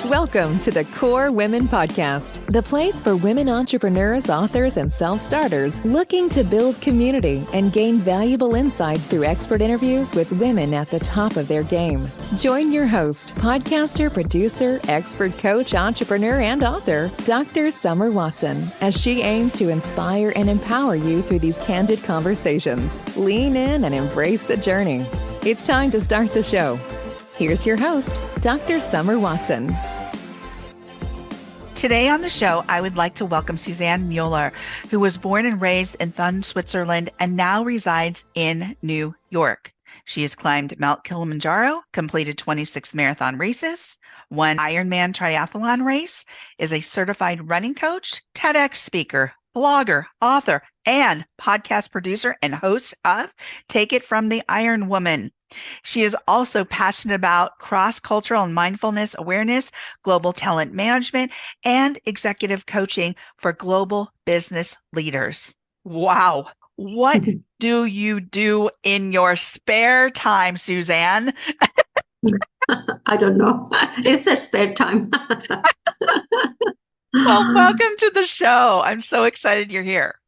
Welcome to the Core Women Podcast, the place for women entrepreneurs, authors, and self-starters looking to build community and gain valuable insights through expert interviews with women at the top of their game. Join your host, podcaster, producer, expert coach, entrepreneur, and author, Dr. Summer Watson, as she aims to inspire and empower you through these candid conversations. Lean in and embrace the journey. It's time to start the show. Here's your host, Dr. Summer Watson. Today on the show, I would like to welcome Susanne Mueller, who was born and raised in Thun, Switzerland, and now resides in New York. She has climbed Mount Kilimanjaro, completed 26 marathon races, won Ironman triathlon race, is a certified running coach, TEDx speaker, blogger, author, and podcast producer and host of From the Ironwoman. She is also passionate about cross-cultural and mindfulness awareness, global talent management, and executive coaching for global business leaders. Wow. What do you do in your spare time, Susanne? I don't know. Is there spare time? Well, welcome to the show. I'm so excited you're here.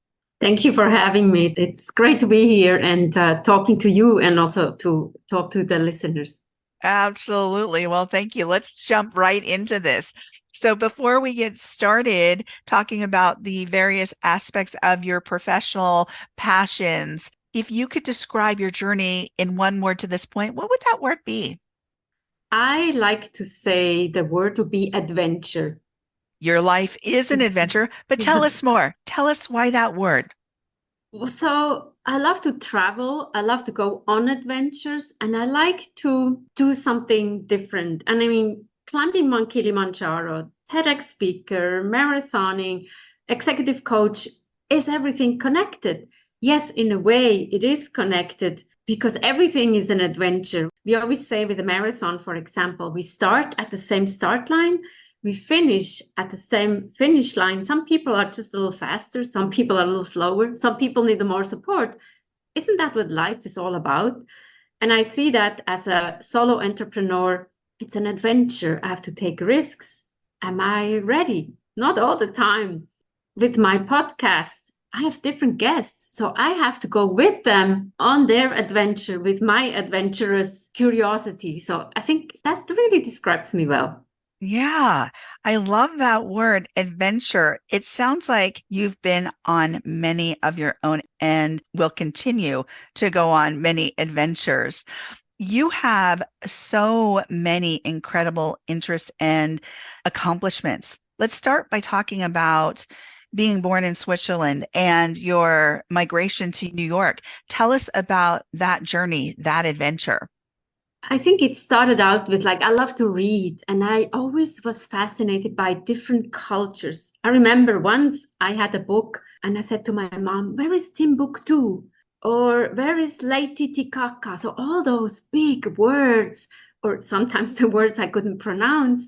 Thank you for having me. It's great to be here and talking to you and also to talk to the listeners. Absolutely. Well, thank you. Let's jump right into this. So before we get started talking about the various aspects of your professional passions, if you could describe your journey in one word to this point, what would that word be? I like to say the word would be adventure. Your life is an adventure, but tell us more. Tell us why that word. So I love to travel. I love to go on adventures and I like to do something different. And I mean, climbing Mount Kilimanjaro, TEDx speaker, marathoning, executive coach, is everything connected? Yes, in a way it is connected because everything is an adventure. We always say with a marathon, for example, we start at the same start line. We finish at the same finish line. Some people are just a little faster. Some people are a little slower. Some people need more support. Isn't that what life is all about? And I see that as a solo entrepreneur, it's an adventure. I have to take risks. Am I ready? Not all the time. With my podcast, I have different guests. So I have to go with them on their adventure with my adventurous curiosity. So I think that really describes me well. Yeah, I love that word, adventure. It sounds like you've been on many of your own and will continue to go on many adventures. You have so many incredible interests and accomplishments. Let's start by talking about being born in Switzerland and your migration to New York. Tell us about that journey, that adventure. I think it started out with I love to read and I always was fascinated by different cultures. I remember once I had a book and I said to my mom, where is Timbuktu? Or where is Lady Titicaca? So all those big words, or sometimes the words I couldn't pronounce,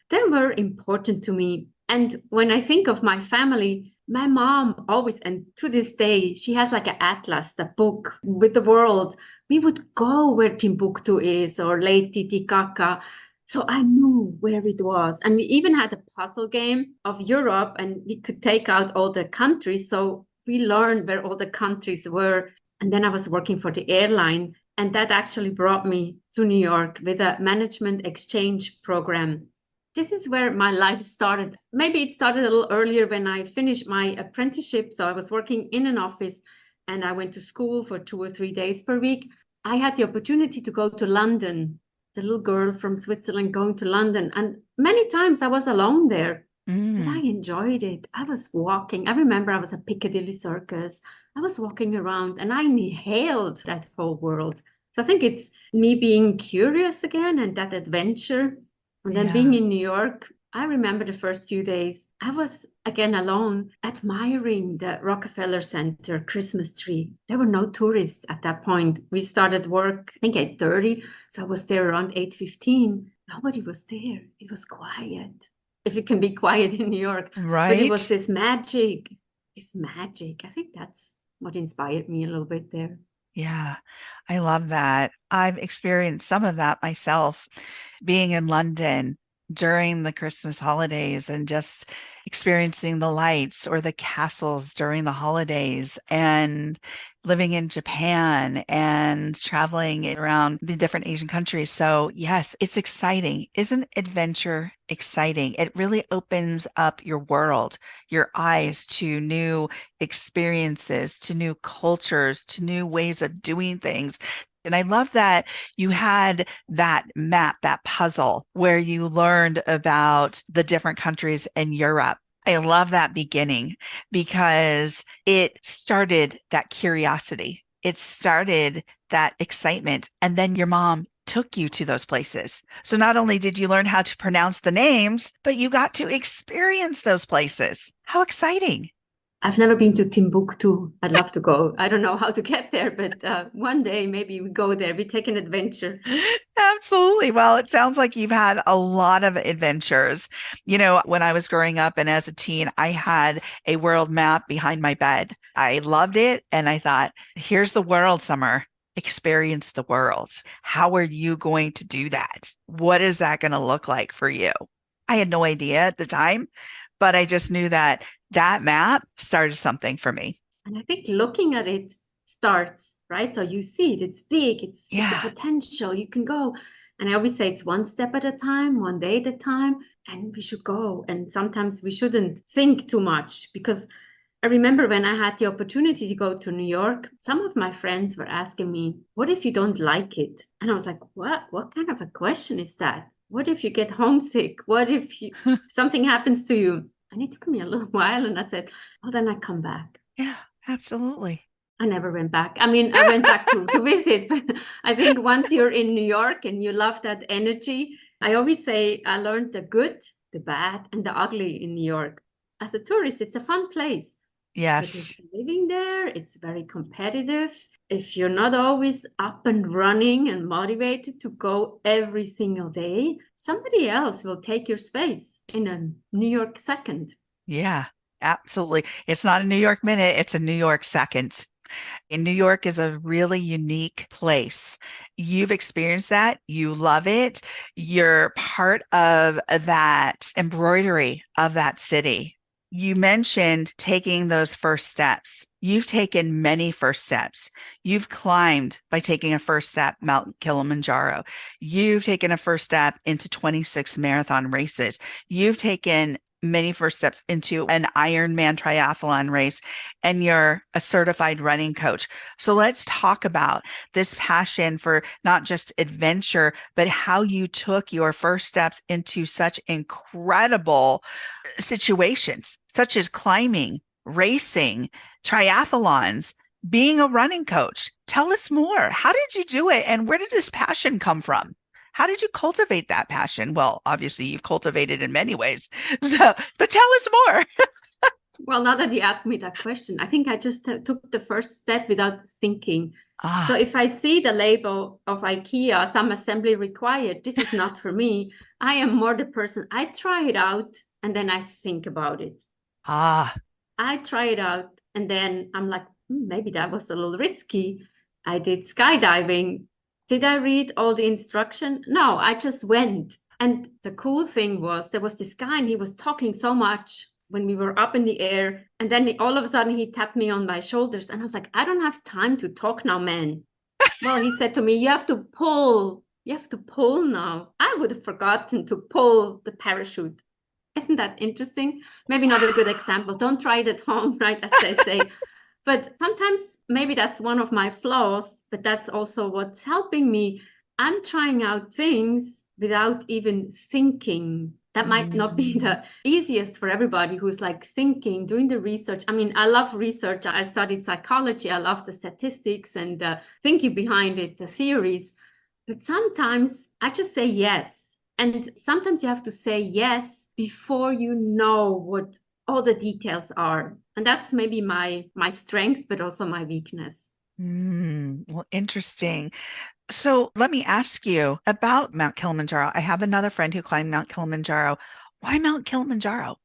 they were important to me. And when I think of my family, my mom always, and to this day, she has an atlas, the book with the world. We would go where Timbuktu is or Lake Titicaca. So I knew where it was. And we even had a puzzle game of Europe and we could take out all the countries. So we learned where all the countries were. And then I was working for the airline. And that actually brought me to New York with a management exchange program. This is where my life started. Maybe it started a little earlier when I finished my apprenticeship. So I was working in an office and I went to school for 2 or 3 days per week. I had the opportunity to go to London, the little girl from Switzerland going to London. And many times I was alone there, but I enjoyed it. I was walking. I remember I was at Piccadilly Circus. I was walking around and I inhaled that whole world. So I think it's me being curious again and that adventure. And then being in New York, I remember the first few days, I was again alone admiring the Rockefeller Center Christmas tree. There were no tourists at that point. We started work, I think 8:30. So I was there around 8:15. Nobody was there. It was quiet. If it can be quiet in New York. Right. But it was this magic. I think that's what inspired me a little bit there. Yeah, I love that. I've experienced some of that myself being in London. during the Christmas holidays and just experiencing the lights or the castles during the holidays and living in Japan and traveling around the different Asian countries. So yes, it's exciting. Isn't adventure exciting? It really opens up your world, your eyes to new experiences, to new cultures, to new ways of doing things. And I love that you had that map, that puzzle where you learned about the different countries in Europe. I love that beginning because it started that curiosity. It started that excitement. And then your mom took you to those places. So not only did you learn how to pronounce the names, but you got to experience those places. How exciting. I've never been to Timbuktu. I'd love to go. I don't know how to get there, but one day maybe we go there. We take an adventure. Absolutely. Well, it sounds like you've had a lot of adventures. You know, when I was growing up and as a teen, I had a world map behind my bed. I loved it. And I thought, here's the world, Summer. Experience the world. How are you going to do that? What is that going to look like for you? I had no idea at the time, but I just knew that that map started something for me. And I think looking at it starts, right? So you see it, it's big, it's a potential, you can go. And I always say it's one step at a time, one day at a time, and we should go. And sometimes we shouldn't think too much, because I remember when I had the opportunity to go to New York, some of my friends were asking me, what if you don't like it? And I was like, what kind of a question is that? What if you get homesick? What if something happens to you? And it took me a little while, and I said, oh, then I come back. Yeah, absolutely. I never went back. I mean, I went back to visit, but I think once you're in New York and you love that energy, I always say I learned the good, the bad, and the ugly in New York. As a tourist, it's a fun place. Yes. But if you're living there, it's very competitive. If you're not always up and running and motivated to go every single day, somebody else will take your space in a New York second. Yeah, absolutely. It's not a New York minute, it's a New York second. And New York is a really unique place. You've experienced that. You love it. You're part of that embroidery of that city. You mentioned taking those first steps. You've taken many first steps. You've climbed by taking a first step, Mount Kilimanjaro. You've taken a first step into 26 marathon races. You've taken many first steps into an Ironman triathlon race, and you're a certified running coach. So let's talk about this passion for not just adventure, but how you took your first steps into such incredible situations, such as climbing, racing, triathlons, being a running coach. Tell us more. How did you do it? And where did this passion come from? How did you cultivate that passion? Well, obviously you've cultivated in many ways, but tell us more. Well, now that you asked me that question, I think I just took the first step without thinking. So if I see the label of IKEA, some assembly required, this is not for me. I am more the person, I try it out and then I think about it. I try it out and then I'm like, maybe that was a little risky. I did skydiving. Did I read all the instruction? No, I just went. And the cool thing was there was this guy and he was talking so much when we were up in the air. And then all of a sudden he tapped me on my shoulders. And I was like, I don't have time to talk now, man. Well, he said to me, you have to pull. You have to pull now. I would have forgotten to pull the parachute. Isn't that interesting? Maybe not a good example. Don't try it at home, right? As they say. But sometimes maybe that's one of my flaws, but that's also what's helping me. I'm trying out things without even thinking. That might not be the easiest for everybody who's like thinking, doing the research. I mean, I love research. I studied psychology. I love the statistics and the thinking behind it, the theories. But sometimes I just say yes. And sometimes you have to say yes before you know what all the details are. And that's maybe my strength, but also my weakness. Well, interesting. So let me ask you about Mount Kilimanjaro. I have another friend who climbed Mount Kilimanjaro. Why Mount Kilimanjaro?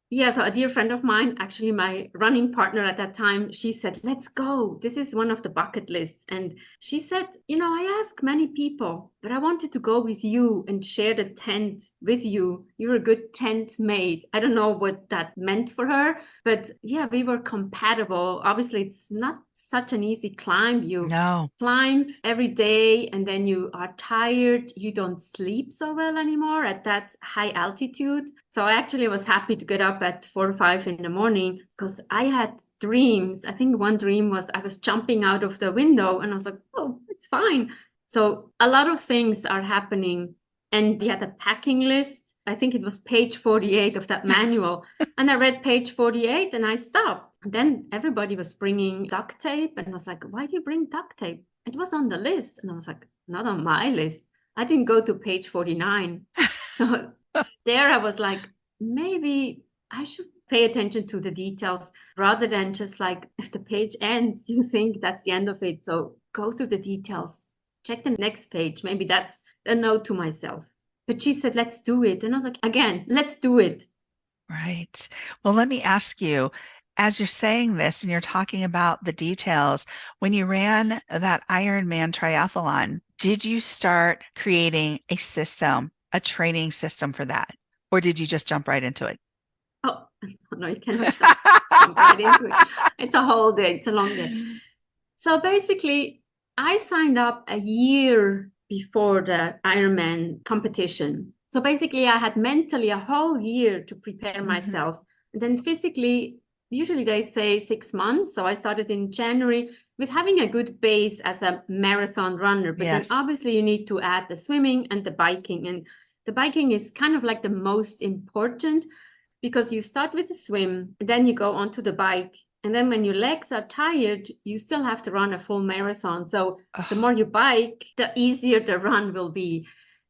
Yeah, so a dear friend of mine, actually my running partner at that time, she said, let's go. This is one of the bucket lists. And she said, I ask many people, but I wanted to go with you and share the tent with you. You're a good tent mate. I don't know what that meant for her, but yeah, we were compatible. Obviously, it's not such an easy climb. You No. climb every day and then you are tired. You don't sleep so well anymore at that high altitude. So I actually was happy to get up at 4 or 5 in the morning because I had dreams. I think one dream was I was jumping out of the window and I was like, oh, it's fine. So a lot of things are happening. And we had a packing list. I think it was page 48 of that manual. And I read page 48 and I stopped. And then everybody was bringing duct tape. And I was like, why do you bring duct tape? It was on the list. And I was like, not on my list. I didn't go to page 49. So there I was like, maybe I should pay attention to the details rather than just like, if the page ends, you think that's the end of it. So go through the details. Check the next page. Maybe that's a note to myself. But she said, let's do it. And I was like, again, let's do it. Right. Well, let me ask you, as you're saying this and you're talking about the details, when you ran that Ironman triathlon, did you start creating a system, a training system for that? Or did you just jump right into it? Oh, no, you cannot just jump right into it. It's a whole day. It's a long day. So basically, I signed up a year before the Ironman competition. So basically, I had mentally a whole year to prepare myself. And then physically, usually they say 6 months. So I started in January with having a good base as a marathon runner. But Yes. then obviously you need to add the swimming and the biking. And the biking is kind of like the most important because you start with the swim, and then you go onto the bike. And then when your legs are tired, you still have to run a full marathon. So the more you bike, the easier the run will be.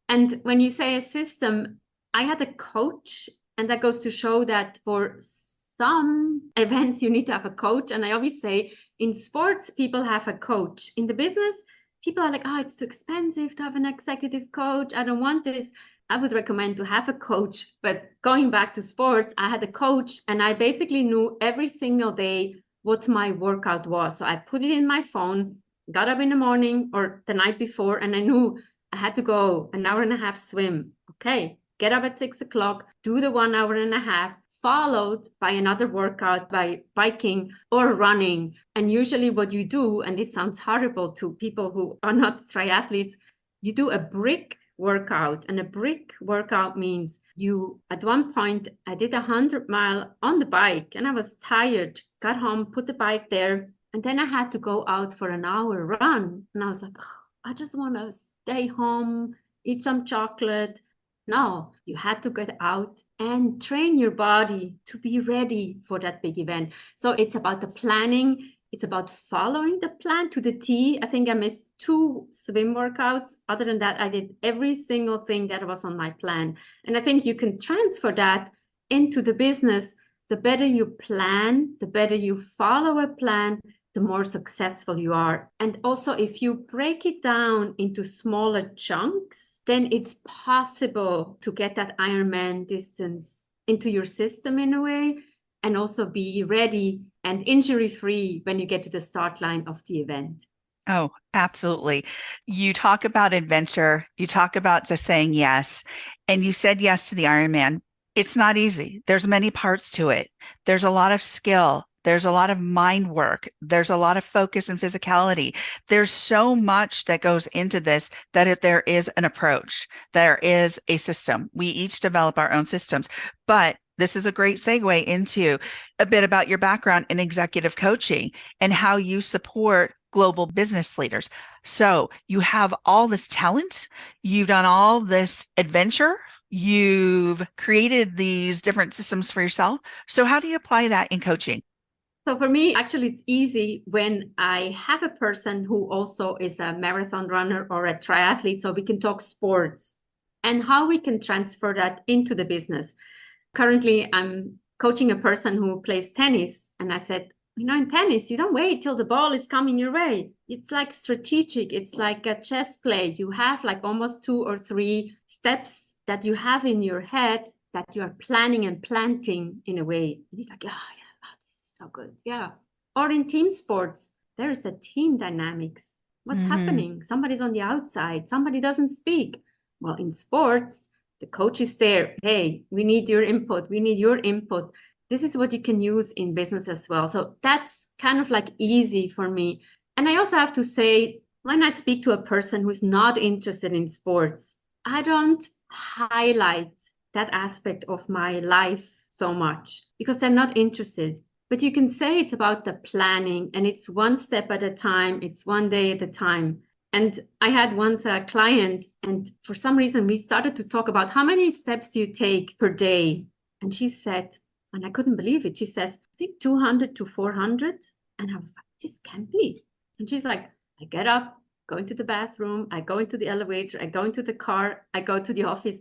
And when you say a system, I had a coach, and that goes to show that for some events, you need to have a coach. And I always say in sports, people have a coach. In the business, people are like, oh, it's too expensive to have an executive coach. I don't want this. I would recommend to have a coach. But going back to sports, I had a coach and I basically knew every single day what my workout was. So I put it in my phone, got up in the morning or the night before, and I knew I had to go an hour and a half swim. Okay, get up at 6 o'clock, do the 1 hour and a half, followed by another workout by biking or running. And usually what you do, and this sounds horrible to people who are not triathletes, you do a brick workout. And a brick workout means you, at one point, I did 100-mile on the bike and I was tired, got home, put the bike there. And then I had to go out for an hour run. And I was like, oh, I just want to stay home, eat some chocolate. No, you had to get out and train your body to be ready for that big event. So it's about the planning. It's about following the plan to the T. I think I missed 2 swim workouts. Other than that, I did every single thing that was on my plan. And I think you can transfer that into the business. The better you plan, the better you follow a plan, the more successful you are. And also, if you break it down into smaller chunks, then it's possible to get that Ironman distance into your system in a way, and also be ready and injury-free when you get to the start line of the event. Oh, absolutely. You talk about adventure, you talk about just saying yes, and you said yes to the Ironman. It's not easy. There's many parts to it. There's a lot of skill. There's a lot of mind work. There's a lot of focus and physicality. There's so much that goes into this that there is an approach. There is a system. We each develop our own systems, but this is a great segue into a bit about your background in executive coaching and how you support global business leaders. So you have all this talent, you've done all this adventure, you've created these different systems for yourself. So how do you apply that in coaching? So for me, actually, it's easy when I have a person who also is a marathon runner or a triathlete, so we can talk sports and how we can transfer that into the business. Currently, I'm coaching a person who plays tennis. And I said, in tennis, you don't wait till the ball is coming your way. It's like strategic. It's like a chess play. You have like almost 2 or 3 steps that you have in your head that you are planning and planting in a way. And he's like, yeah, this is so good. Yeah. Or in team sports, there is a team dynamics. What's happening? Somebody's on the outside. Somebody doesn't speak. Well, in sports, The coach is there. Hey, we need your input. We need your input. This is what you can use in business as well. So that's kind of like easy for me. And I also have to say, when I speak to a person who's not interested in sports, I don't highlight that aspect of my life so much because they're not interested. But you can say it's about the planning, and it's one step at a time. It's one day at a time. And I had once a client, and for some reason, we started to talk about how many steps do you take per day? And she said, and I couldn't believe it. She says, I think 200 to 400. And I was like, this can't be. And she's like, I get up, go into the bathroom, I go into the elevator, I go into the car, I go to the office,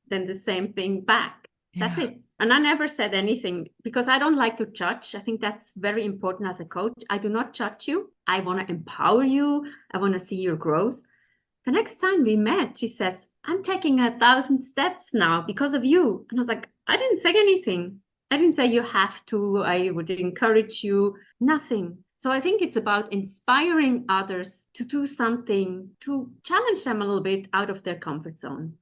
then the same thing back. Yeah. That's it. And I never said anything because I don't like to judge. I think that's very important as a coach. I do not judge you. I want to empower you. I want to see your growth. The next time we met, she says, I'm taking 1,000 steps now because of you. And I was like, I didn't say anything. I didn't say you have to. I would encourage you. Nothing. So I think it's about inspiring others to do something, to challenge them a little bit out of their comfort zone.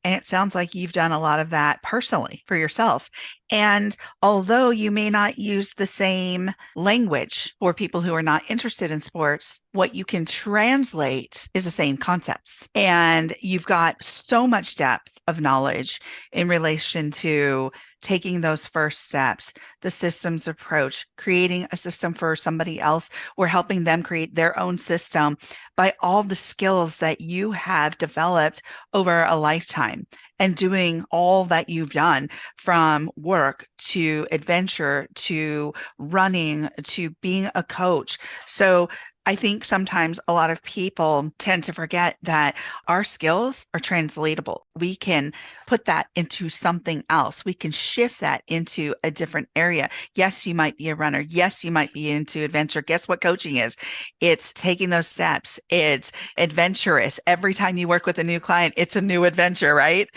And it sounds like you've done a lot of that personally for yourself. And although you may not use the same language for people who are not interested in sports, what you can translate is the same concepts. And you've got so much depth of knowledge in relation to taking those first steps, the systems approach, creating a system for somebody else, or helping them create their own system by all the skills that you have developed over a lifetime, and doing all that you've done from work to adventure to running to being a coach. So I think sometimes a lot of people tend to forget that our skills are translatable. We can put that into something else. We can shift that into a different area. Yes, you might be a runner. Yes, you might be into adventure. Guess what coaching is? It's taking those steps. It's adventurous. Every time you work with a new client, it's a new adventure, right?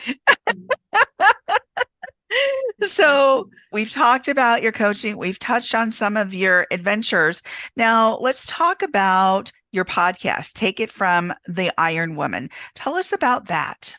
So we've talked about your coaching. We've touched on some of your adventures. Now let's talk about your podcast, Take It From the Ironwoman. Tell us about that.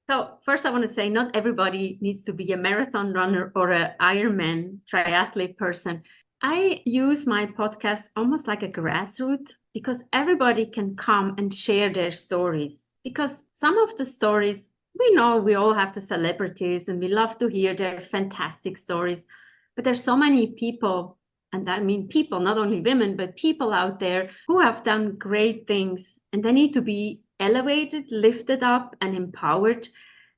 So first I want to say not everybody needs to be a marathon runner or an Ironman triathlete person. I use my podcast almost like a grassroots because everybody can come and share their stories. Because some of the stories, we know we all have the celebrities and we love to hear their fantastic stories. But there's so many people, and I mean people, not only women, but people out there who have done great things, and they need to be elevated, lifted up, and empowered.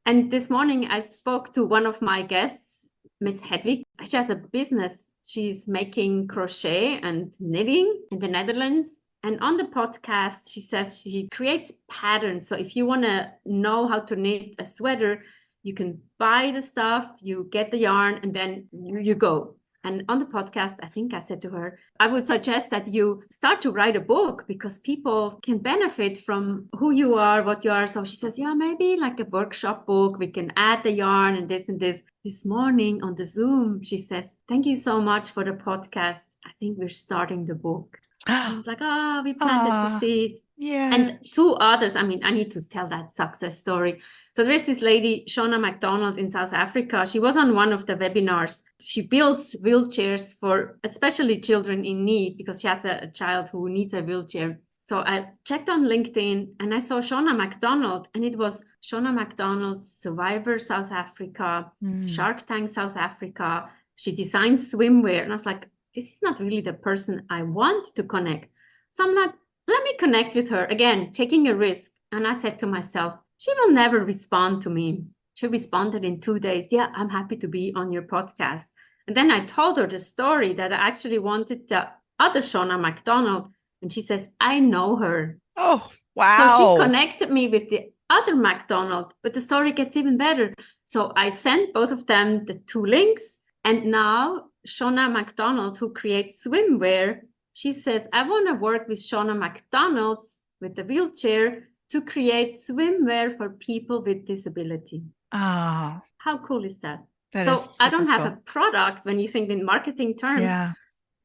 And this morning I spoke to one of my guests, Miss Hedwig. She has a business. She's making crochet and knitting in the Netherlands. And on the podcast, she says she creates patterns. So if you want to know how to knit a sweater, you can buy the stuff, you get the yarn, and then you go. And on the podcast, I think I said to her, I would suggest that you start to write a book because people can benefit from who you are, what you are. So she says, yeah, maybe like a workshop book. We can add the yarn and this and this. This morning on the Zoom, she says, thank you so much for the podcast. I think we're starting the book. I was like, we planted the seed. Yes. And two others, I mean, I need to tell that success story. So there's this lady, Shona McDonald in South Africa. She was on one of the webinars. She builds wheelchairs for especially children in need because she has a child who needs a wheelchair. So I checked on LinkedIn and I saw Shona McDonald, and it was Shona McDonald, Survivor South Africa, Shark Tank South Africa. She designs swimwear. And I was like, this is not really the person I want to connect. So I'm like, let me connect with her. Again, taking a risk. And I said to myself, she will never respond to me. She responded in 2 days. Yeah, I'm happy to be on your podcast. And then I told her the story that I actually wanted the other Shona McDonald. And she says, I know her. Oh, wow. So she connected me with the other McDonald, but the story gets even better. So I sent both of them the 2 links. And now Shona McDonald, who creates swimwear, she says, I want to work with Shona McDonald's with the wheelchair to create swimwear for people with disability. Oh, how cool is that? So I don't have a product when you think in marketing terms,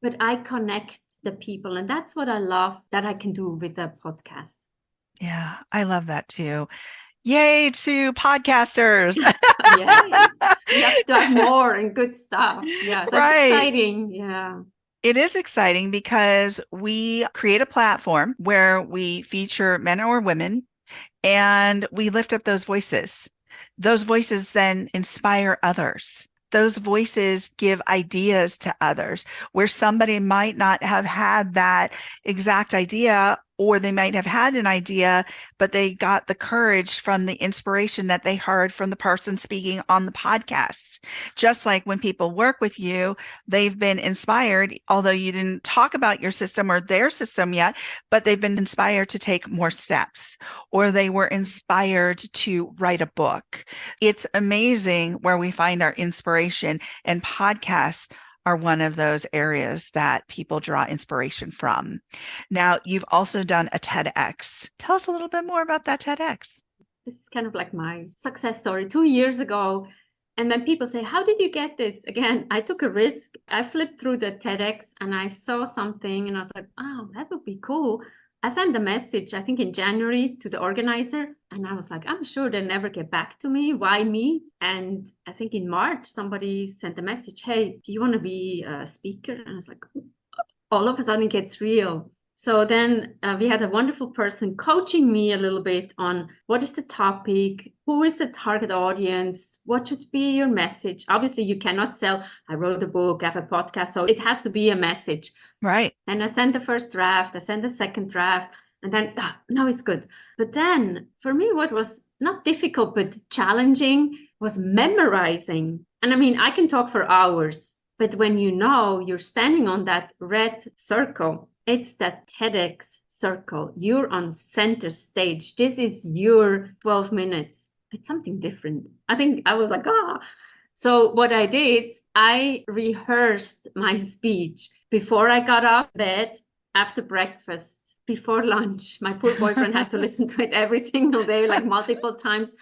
but I connect the people. And that's what I love that I can do with the podcast. Yeah, I love that too. Yay to podcasters. Yay. We have to have more and good stuff. Yeah, so it's Right. exciting. Yeah. It is exciting because we create a platform where we feature men or women and we lift up those voices. Those voices then inspire others. Those voices give ideas to others where somebody might not have had that exact idea, or they might have had an idea, but they got the courage from the inspiration that they heard from the person speaking on the podcast. Just like when people work with you, they've been inspired, although you didn't talk about your system or their system yet, but they've been inspired to take more steps, or they were inspired to write a book. It's amazing where we find our inspiration, and podcasts are one of those areas that people draw inspiration from. Now, you've also done a TEDx. Tell us a little bit more about that TEDx. This is kind of like my success story 2 years ago. And then people say, how did you get this? Again, I took a risk. I flipped through the TEDx and I saw something and I was like, oh, that would be cool. I sent a message, I think in January, to the organizer. And I was like, I'm sure they'll never get back to me. Why me? And I think in March, somebody sent a message, hey, do you want to be a speaker? And I was like, all of a sudden it gets real. So then we had a wonderful person coaching me a little bit on what is the topic, who is the target audience, what should be your message. Obviously, you cannot sell, I wrote a book, I have a podcast, so it has to be a message. Right. And I sent the first draft, I sent the second draft, and then, no, it's good. But then for me, what was not difficult, but challenging was memorizing. And I mean, I can talk for hours, but when you know you're standing on that red circle, it's that TEDx circle. You're on center stage. This is your 12 minutes. It's something different. I think I was like, So what I did, I rehearsed my speech before I got out of bed, after breakfast, before lunch. My poor boyfriend had to listen to it every single day, like multiple times.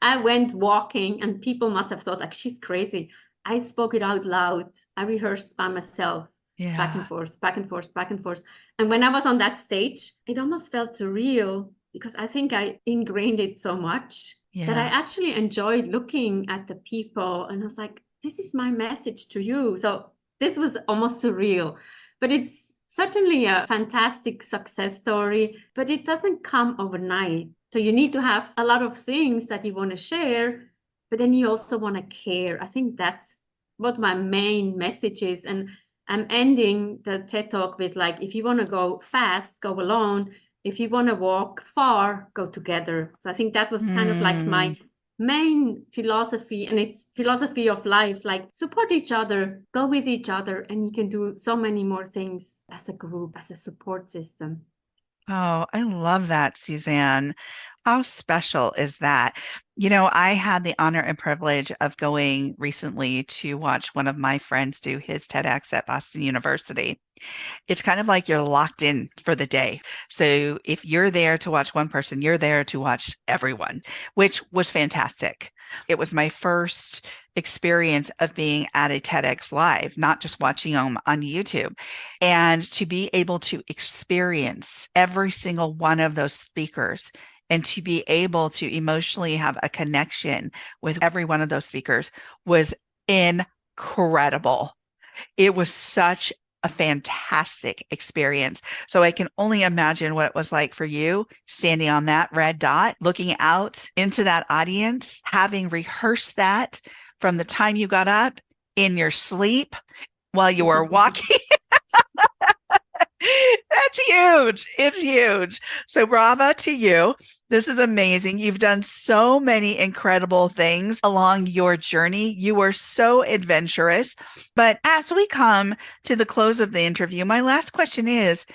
I went walking and people must have thought like, she's crazy. I spoke it out loud. I rehearsed by myself. Yeah. Back and forth, back and forth, back and forth. And when I was on that stage, it almost felt surreal because I think I ingrained it so much that I actually enjoyed looking at the people and I was like, this is my message to you. So this was almost surreal, but it's certainly a fantastic success story, but it doesn't come overnight. So you need to have a lot of things that you want to share, but then you also want to care. I think that's what my main message is. And I'm ending the TED Talk with like, if you want to go fast, go alone. If you want to walk far, go together. So I think that was kind of like my main philosophy, and it's philosophy of life, like support each other, go with each other, and you can do so many more things as a group, as a support system. Oh, I love that, Susanne. How special is that? You know, I had the honor and privilege of going recently to watch one of my friends do his TEDx at Boston University. It's kind of like you're locked in for the day. So if you're there to watch one person, you're there to watch everyone, which was fantastic. It was my first experience of being at a TEDx live, not just watching them on YouTube, and to be able to experience every single one of those speakers and to be able to emotionally have a connection with every one of those speakers was incredible. It was such a fantastic experience. So I can only imagine what it was like for you standing on that red dot, looking out into that audience, having rehearsed that from the time you got up, in your sleep, while you were walking. That's huge. It's huge. So bravo to you. This is amazing. You've done so many incredible things along your journey. You were so adventurous. But as we come to the close of the interview, my last question is,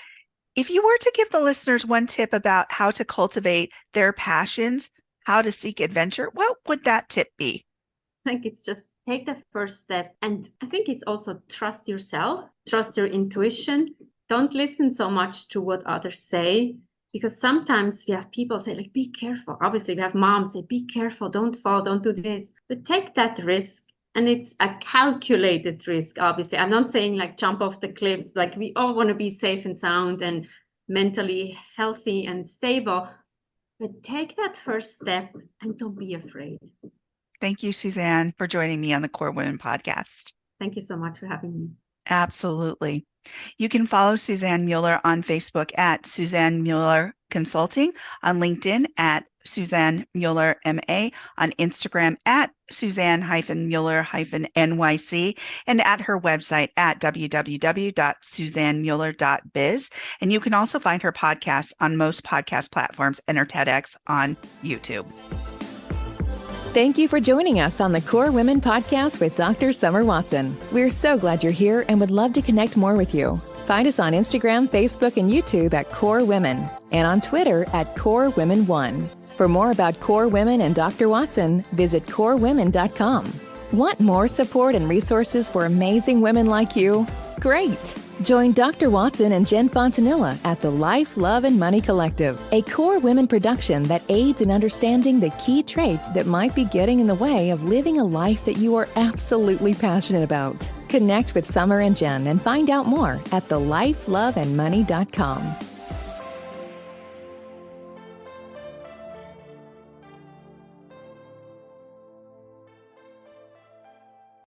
if you were to give the listeners one tip about how to cultivate their passions, how to seek adventure, what would that tip be? I think it's just take the first step. And I think it's also trust yourself, trust your intuition. Don't listen so much to what others say, because sometimes we have people say, like, be careful. Obviously, we have moms say, be careful, don't fall, don't do this. But take that risk. And it's a calculated risk, obviously. I'm not saying like jump off the cliff. Like, we all want to be safe and sound and mentally healthy and stable. But take that first step and don't be afraid. Thank you, Susanne, for joining me on the Core Women podcast. Thank you so much for having me. Absolutely. You can follow Susanne Mueller on Facebook at Susanne Mueller Consulting, on LinkedIn at Susanne Mueller MA, on Instagram at Susanne-Mueller-NYC, and at her website at www.susannemueller.biz. And you can also find her podcast on most podcast platforms and her TEDx on YouTube. Thank you for joining us on the Core Women podcast with Dr. Summer Watson. We're so glad you're here and would love to connect more with you. Find us on Instagram, Facebook, and YouTube at Core Women, and on Twitter at Core Women 1. For more about Core Women and Dr. Watson, visit corewomen.com. Want more support and resources for amazing women like you? Great! Join Dr. Watson and Jen Fontanilla at the Life, Love, and Money Collective, a Core Women production that aids in understanding the key traits that might be getting in the way of living a life that you are absolutely passionate about. Connect with Summer and Jen and find out more at thelifeloveandmoney.com.